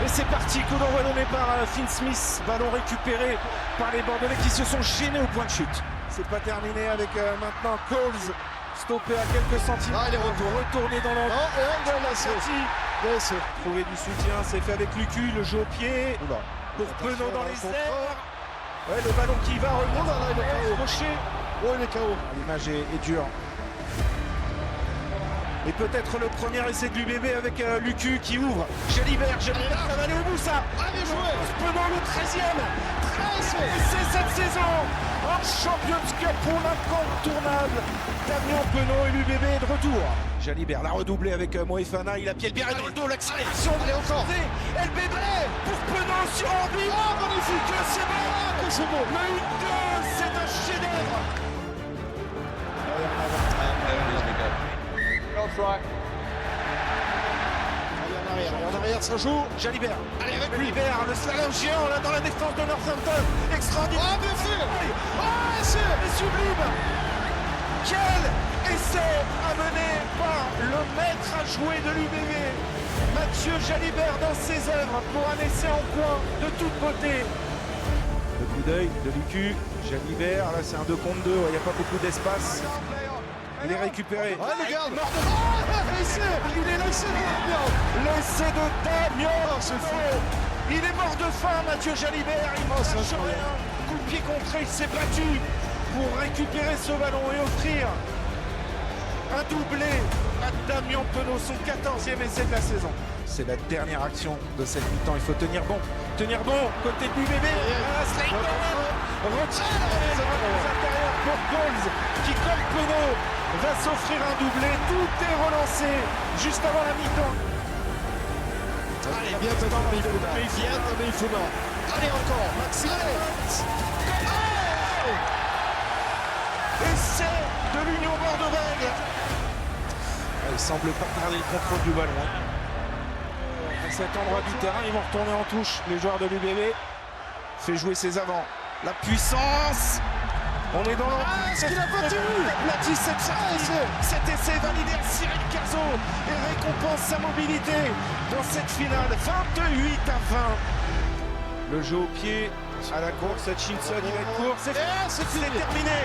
Et c'est parti, coup d'envoi donné par Finn Smith, ballon récupéré par les Bordelais qui se sont gênés au point de chute. C'est pas terminé avec maintenant Coles, stoppé à quelques centimètres. Ah, il est retourné dans l'angle. Laissé. Trouver du soutien, c'est fait avec Lucu, le jeu au pied. Oula. Pour Penaud dans les contre. airs. Ouais, le ballon qui va remonter. là, il est KO. Rocher. Oh, il est KO. L'image est dure. Et peut-être le premier essai de l'UBB avec Lucu qui ouvre. Jalibert, ça va aller au bout ça. Ah, bien joué. Penaud le 13e. 13 essais cette saison en Champions Cup pour l'incontournable Damien Penaud et l'UBB est de retour. Jalibert l'a redoublé avec Moefana, il a pied bien dans le dos, l'accélération, Allez, encore. LBB pour Penaud sur Orbi. Oh, magnifique. C'est bon. Que c'est beau. Le 1-2, c'est un chef-d'œuvre. Allez, en arrière, ça joue. Jalibert, allez avec Jalibert, le slalom géant là dans la défense de Northampton, extraordinaire. Ah, bien fait. Ah, c'est sublime. Quel essai amené par le maître à jouer de l'UBB, Mathieu Jalibert dans ses œuvres pour un essai en coin de toute beauté. Le coup d'œil de Lucu, Jalibert, là c'est un 2 contre 2, il n'y a pas beaucoup d'espace. Il est récupéré. Ouais, le gars. Il est laissé de Damien. L'essai de Damien. c'est fou. Il est mort de faim, Mathieu Jalibert. Il ne lâche rien. Coup de pied contré, il s'est battu pour récupérer ce ballon et offrir un doublé à Damien Penaud, son 14e essai de la saison. C'est la dernière action de cette mi-temps. Il faut tenir bon. Tenir bon côté du bébé. Retire les intérieurs pour Coles qui, comme Penaud, va s'offrir un doublé. Tout est relancé juste avant la mi-temps. Allez, bien Mifuna. Allez, encore. Maxime. Essai de l'Union Bordeaux-Bègles. Il semble pas garder le contrôle du ballon. À cet endroit du terrain, ils vont retourner en touche. Les joueurs de l'UBB fait jouer ses avants. La puissance. On est dans ce qu'il a battu. Cet essai validé à Cyril Cazot et récompense sa mobilité dans cette finale. 28-20. Le jeu au pied à la course. Hutchinson, il va être court. C'est terminé.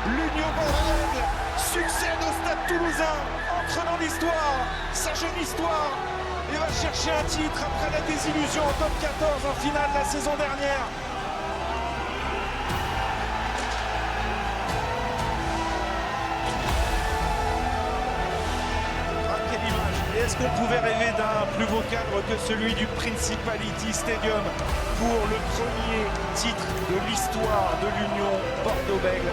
L'Union Bordeaux succède au Stade Toulousain. Entre dans l'histoire, sa jeune histoire. Il va chercher un titre après la désillusion en top 14 en finale la saison dernière. Est-ce qu'on pouvait rêver d'un plus beau cadre que celui du Principality Stadium pour le premier titre de l'histoire de l'Union Bordeaux-Bègles?